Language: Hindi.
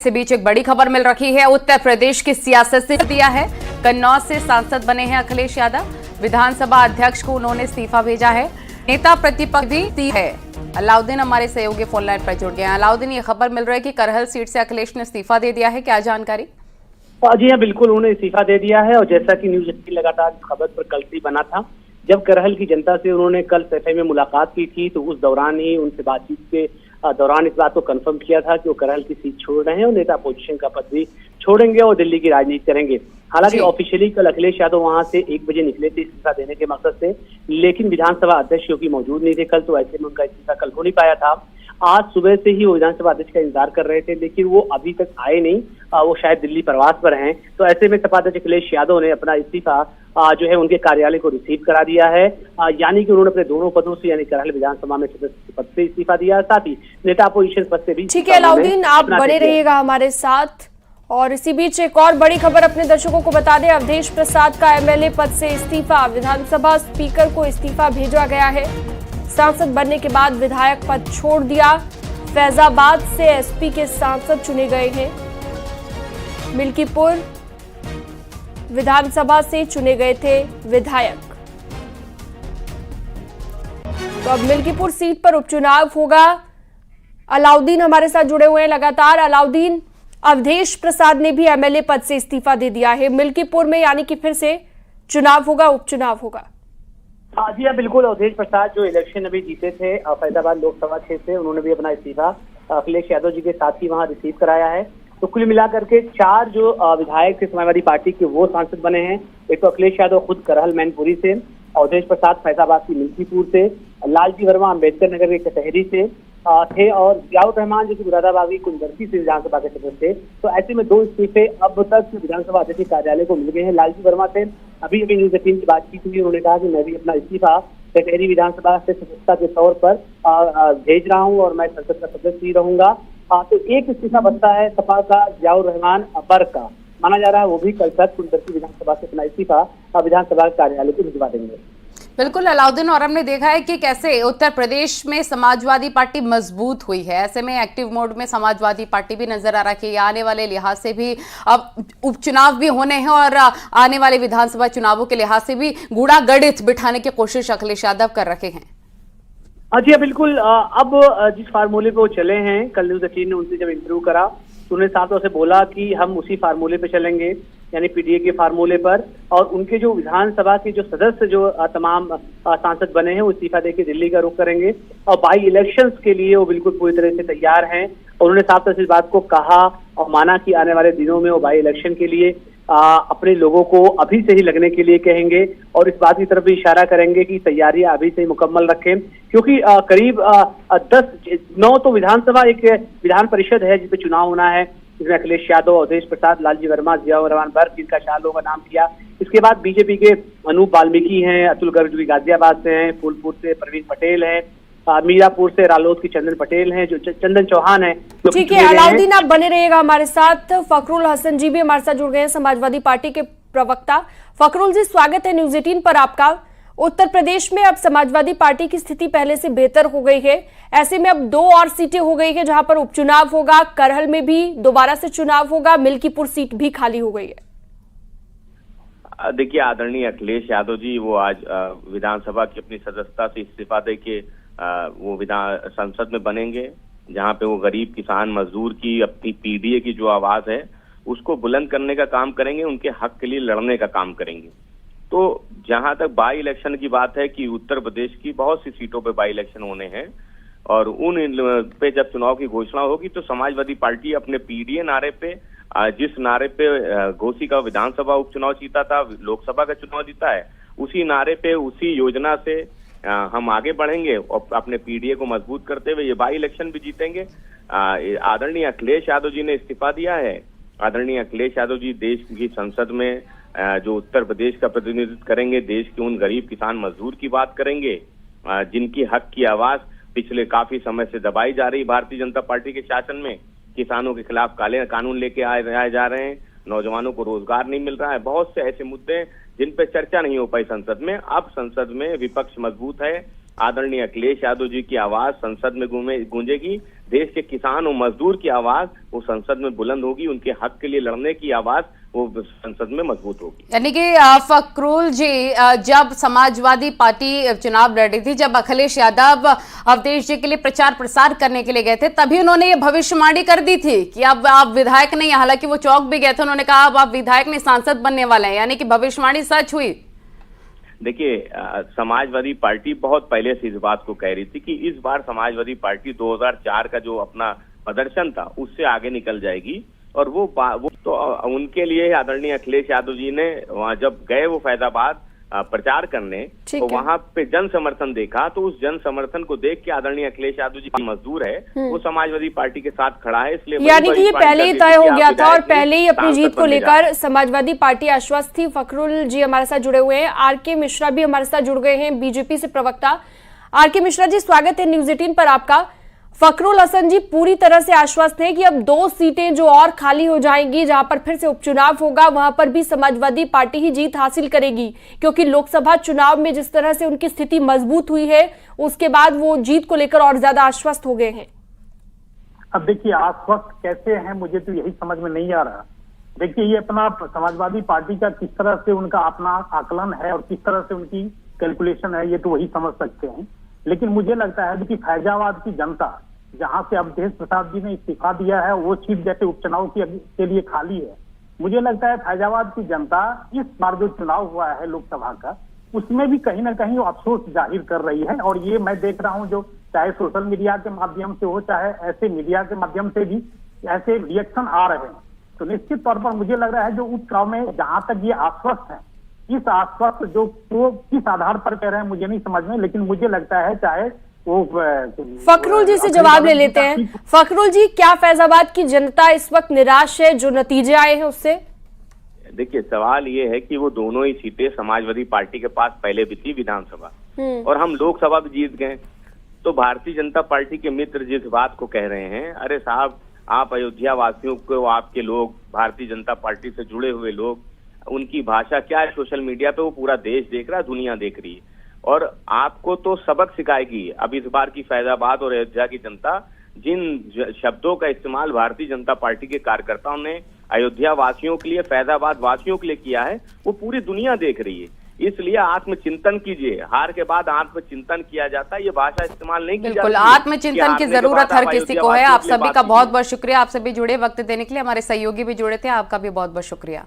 इस बीच एक बड़ी खबर मिल रही है। उत्तर प्रदेश की सियासत से दिया है। कन्नौज से सांसद बने हैं अखिलेश यादव। विधानसभा अध्यक्ष को उन्होंने इस्तीफा भेजा है। नेता प्रतिपक्ष भी है। अलाउद्दीन हमारे सहयोगी फोन लाइन पर जुड़ गए हैं। अलाउद्दीन, ये खबर मिल रही है कि करहल सीट से अखिलेश ने इस्तीफा दे दिया है, क्या जानकारी? जी हाँ, बिल्कुल उन्होंने इस्तीफा दे दिया है। और जैसा कि न्यूज 18 लगातार खबर पर कल से बना था, जब करहल की जनता से उन्होंने कल सफाई में मुलाकात की थी तो उस दौरान ही उनसे बातचीत के दौरान इस बात को कंफर्म किया था कि वो करहल की सीट छोड़ रहे हैं और नेता अपोजिशन का पद भी छोड़ेंगे और दिल्ली की राजनीति करेंगे। हालांकि ऑफिशियली कल अखिलेश यादव वहां से 1 बजे निकले थे इस्तीफा देने के मकसद से, लेकिन विधानसभा अध्यक्ष क्योंकि मौजूद नहीं थे कल, तो ऐसे में उनका इस्तीफा कल हो नहीं पाया था। आज सुबह से ही वो विधानसभा अध्यक्ष का इंतजार कर रहे थे, लेकिन वो अभी तक आए नहीं। वो शायद दिल्ली प्रवास पर हैं। तो ऐसे में सपा अध्यक्ष अखिलेश यादव ने अपना इस्तीफा जो है उनके कार्यालय को रिसीव करा दिया है। यानी कि उन्होंने अपने दोनों पदों से, यानी करहल विधानसभा में सदस्य पद से इस्तीफा दिया, साथ ही नेता अपोजिशन पद से भी। ठीक है अलाउद्दीन, आप बने रहिएगा हमारे साथ। और इसी बीच एक और बड़ी खबर अपने दर्शकों को बता दें। अवधेश प्रसाद का एमएलए पद से इस्तीफा। विधानसभा स्पीकर को इस्तीफा भेजा गया है। सांसद बनने के बाद विधायक पद छोड़ दिया। फैजाबाद से एसपी के सांसद चुने गए हैं। मिल्कीपुर विधानसभा से चुने गए थे विधायक। तो अब मिल्कीपुर सीट पर उपचुनाव होगा। अलाउद्दीन हमारे साथ जुड़े हुए हैं लगातार। अलाउद्दीन, अवधेश प्रसाद ने भी एमएलए पद से इस्तीफा दे दिया है। मिल्कीपुर में यानी कि फिर से चुनाव होगा, उपचुनाव होगा। जी हाँ, बिल्कुल। अवधेश प्रसाद जो इलेक्शन अभी जीते थे फैजाबाद लोकसभा क्षेत्र से, उन्होंने भी अपना इस्तीफा अखिलेश यादव जी के साथ ही वहां रिसीव कराया है। तो कुल मिलाकर के 4 जो विधायक थे समाजवादी पार्टी के, वो सांसद बने हैं। एक तो अखिलेश यादव खुद करहल मैनपुरी से, अवधेश प्रसाद फैजाबाद की मिल्कीपुर से, लालजी वर्मा अम्बेडकर नगर के कचहरी से थे, और जियाउर रहमान जो कि मुरादाबादी कुंदरसी से विधानसभा के सदस्य थे। तो ऐसे में 2 इस्तीफे अब तक विधानसभा अध्यक्ष कार्यालय को मिल गए हैं। लालजी वर्मा से अभी न्यूज 18 की बातचीत हुई, उन्होंने कहा कि मैं भी अपना इस्तीफा कचहरी विधानसभा से सदस्यता के तौर पर भेज रहा हूं और मैं संसद का सदस्य ही रहूंगा। तो एक इस्तीफा बचता है सपा का जियाउर रहमान अबर का, माना जा रहा है वो भी कल तक कुंदरसी विधानसभा से अपना इस्तीफा विधानसभा कार्यालय को भिजवा देंगे। बिल्कुल अलाउद्दीन, और हमने देखा है कि कैसे उत्तर प्रदेश में समाजवादी पार्टी मजबूत हुई है। ऐसे में एक्टिव मोड में समाजवादी पार्टी भी नजर आ रही है। आने वाले लिहाज से भी अब उपचुनाव भी होने हैं और आने वाले विधानसभा चुनावों के लिहाज से भी गूढ़ा गणित बिठाने की कोशिश अखिलेश यादव कर रखे हैं। जी बिल्कुल। अब जिस फार्मूले पे वो चले हैं, कल न्यूज 18 ने उनसे जब इंटरव्यू करा तो उन्होंने साफ तौर से बोला कि हम उसी फार्मूले पे चलेंगे, यानी पीडीए के फार्मूले पर। और उनके जो विधानसभा के जो सदस्य जो तमाम सांसद बने हैं वो इस्तीफा देकर दिल्ली का रुख करेंगे और बाई इलेक्शंस के लिए वो बिल्कुल पूरी तरह से तैयार हैं। और उन्होंने साफ तौर से इस बात को कहा और माना कि आने वाले दिनों में वो बाई इलेक्शन के लिए अपने लोगों को अभी से ही लगने के लिए कहेंगे और इस बात की तरफ भी इशारा करेंगे कि तैयारियां अभी से ही मुकम्मल रखें, क्योंकि करीब 9 तो विधानसभा, एक विधान परिषद है जिसमें चुनाव होना है, जिसमें अखिलेश यादव, अवधेश प्रसाद, लालजी वर्मा, जियाउर रहमान बर्ग, जिनका शाह लोगों का नाम किया। इसके बाद बीजेपी के अनूप वाल्मीकि हैं, अतुल गर्ग जो गाजियाबाद से हैं, फूलपुर से परवीन पटेल हैं, मीरापुर से रालोद की चंदन पटेल हैं, जो चंदन चौहान है। ठीक है अलाउद्दीन, आप बने रहिएगा हमारे साथ। फखरुल हसन जी भी हमारे साथ जुड़ गए हैं, समाजवादी पार्टी के प्रवक्ता। फखरुल जी, स्वागत है न्यूज 18 पर आपका। उत्तर प्रदेश में अब समाजवादी पार्टी की स्थिति पहले से बेहतर हो गई है। ऐसे में अब 2 और सीटें हो गई है जहां पर उपचुनाव होगा। करहल में भी दोबारा से चुनाव होगा, मिल्कीपुर सीट भी खाली हो गई है। देखिए, आदरणीय अखिलेश यादव जी वो आज विधानसभा की अपनी सदस्यता से इस्तीफा दे के वो संसद में बनेंगे, जहां पे वो गरीब किसान मजदूर की अपनी पीडीए की जो आवाज है उसको बुलंद करने का काम करेंगे, उनके हक के लिए लड़ने का काम करेंगे। तो जहां तक बाई इलेक्शन की बात है कि उत्तर प्रदेश की बहुत सी सीटों पे बाई इलेक्शन होने हैं और उन पे जब चुनाव की घोषणा होगी तो समाजवादी पार्टी अपने पीडीए नारे पे, जिस नारे पे घोसी का विधानसभा उपचुनाव जीता था, लोकसभा का चुनाव जीता है, उसी नारे पे, उसी योजना से हम आगे बढ़ेंगे और अपने पीडीए को मजबूत करते हुए ये बाई इलेक्शन भी जीतेंगे। आदरणीय अखिलेश यादव जी ने इस्तीफा दिया है। आदरणीय अखिलेश यादव जी देश की संसद में जो उत्तर प्रदेश का प्रतिनिधित्व करेंगे, देश के उन गरीब किसान मजदूर की बात करेंगे जिनकी हक की आवाज पिछले काफी समय से दबाई जा रही। भारतीय जनता पार्टी के शासन में किसानों के खिलाफ काले कानून लेके आए जा रहे हैं, नौजवानों को रोजगार नहीं मिल रहा है, बहुत से ऐसे मुद्दे हैं जिन पे चर्चा नहीं हो पाई संसद में। अब संसद में विपक्ष मजबूत है, आदरणीय अखिलेश यादव जी की आवाज संसद में गूंजेगी। देश के किसान और मजदूर की आवाज वो संसद में बुलंद होगी, उनके हक के लिए लड़ने की आवाज वो संसद में मजबूत होगी। यानी कि फकरुल जी, जब समाजवादी पार्टी चुनाव लड़ रही थी, जब अखिलेश यादव अवधेश जी के लिए प्रचार प्रसार करने के लिए गए थे, तभी उन्होंने ये भविष्यवाणी कर दी थी कि अब आप विधायक नहीं, हालांकि वो चौक भी गए थे, उन्होंने कहा अब आप विधायक नहीं सांसद बनने वाले हैं, यानी कि भविष्यवाणी सच हुई। देखिए, समाजवादी पार्टी बहुत पहले से इस बात को कह रही थी कि इस बार समाजवादी पार्टी 2004 का जो अपना प्रदर्शन था उससे आगे निकल जाएगी, और वो तो उनके लिए आदरणीय अखिलेश यादव जी ने वहां जब गए वो फैजाबाद प्रचार करने, तो वहां पे जन समर्थन देखा, तो उस जन समर्थन को देख के आदरणीय अखिलेश यादव जी मजदूर है, वो समाजवादी पार्टी के साथ खड़ा है। इसलिए यानी कि ये पहले ही तय हो गया था और पहले ही अपनी जीत को लेकर समाजवादी पार्टी आश्वस्त थी। फकरुल जी हमारे साथ जुड़े हुए हैं, आर.के. मिश्रा भी हमारे साथ जुड़ गए हैं, बीजेपी से प्रवक्ता। आर.के. मिश्रा जी, स्वागत है न्यूज 18 पर आपका। फकरुल हसन जी पूरी तरह से आश्वस्त हैं कि अब 2 सीटें जो और खाली हो जाएंगी, जहां पर फिर से उपचुनाव होगा, वहां पर भी समाजवादी पार्टी ही जीत हासिल करेगी, क्योंकि लोकसभा चुनाव में जिस तरह से उनकी स्थिति मजबूत हुई है, उसके बाद वो जीत को लेकर और ज्यादा आश्वस्त हो गए हैं। अब देखिए, आश्वस्त कैसे हैं मुझे तो यही समझ में नहीं आ रहा। देखिए, ये अपना समाजवादी पार्टी का किस तरह से उनका अपना आकलन है और किस तरह से उनकी कैलकुलेशन है, ये तो वही समझ सकते हैं। लेकिन मुझे लगता है कि फैजाबाद की जनता, जहां से अवधेश प्रसाद जी ने इस्तीफा दिया है, वो सीट जैसे उपचुनाव के लिए खाली है। मुझे लगता है फैजाबाद की जनता इस बार जो चुनाव हुआ है लोकसभा का, उसमें भी कहीं ना कहीं अफसोस जाहिर कर रही है। और ये मैं देख रहा हूं, जो चाहे सोशल मीडिया के माध्यम से हो, चाहे ऐसे मीडिया के माध्यम से भी ऐसे रिएक्शन आ रहे हैं। तो निश्चित तौर पर मुझे लग रहा है जो उपचुनाव में जहां तक ये आश्वस्त है, इस आश्वस्त जो वो किस आधार पर कह रहे हैं मुझे नहीं समझ में, लेकिन मुझे लगता है चाहे वो फकरुल जी से जवाब ले लेते हैं। फकरुल जी, क्या फैजाबाद की जनता इस वक्त निराश है जो नतीजे आए हैं उससे? देखिए, सवाल ये है कि वो दोनों ही सीटें समाजवादी पार्टी के पास पहले भी थी विधानसभा, और हम लोकसभा भी जीत गए। तो भारतीय जनता पार्टी के मित्र जिस बात को कह रहे हैं, अरे साहब, आप अयोध्या वासियों को, आपके लोग, भारतीय जनता पार्टी से जुड़े हुए लोग, उनकी भाषा क्या है सोशल मीडिया पे, वो पूरा देश देख रहा है, दुनिया देख रही है, और आपको तो सबक सिखाएगी। अब इस बार की फैजाबाद और अयोध्या की जनता, जिन शब्दों का इस्तेमाल भारतीय जनता पार्टी के कार्यकर्ताओं ने अयोध्या वासियों के लिए, फैजाबाद वासियों के लिए किया है, वो पूरी दुनिया देख रही है। इसलिए आत्मचिंतन कीजिए, हार के बाद आत्मचिंतन किया जाता है, ये भाषा इस्तेमाल नहीं की जाती। बिल्कुल, आत्मचिंतन की जरूरत हर किसी को है। आप सभी का बहुत बहुत शुक्रिया, आप सभी जुड़े वक्त देने के लिए। हमारे सहयोगी भी जुड़े थे, आपका भी बहुत बहुत शुक्रिया।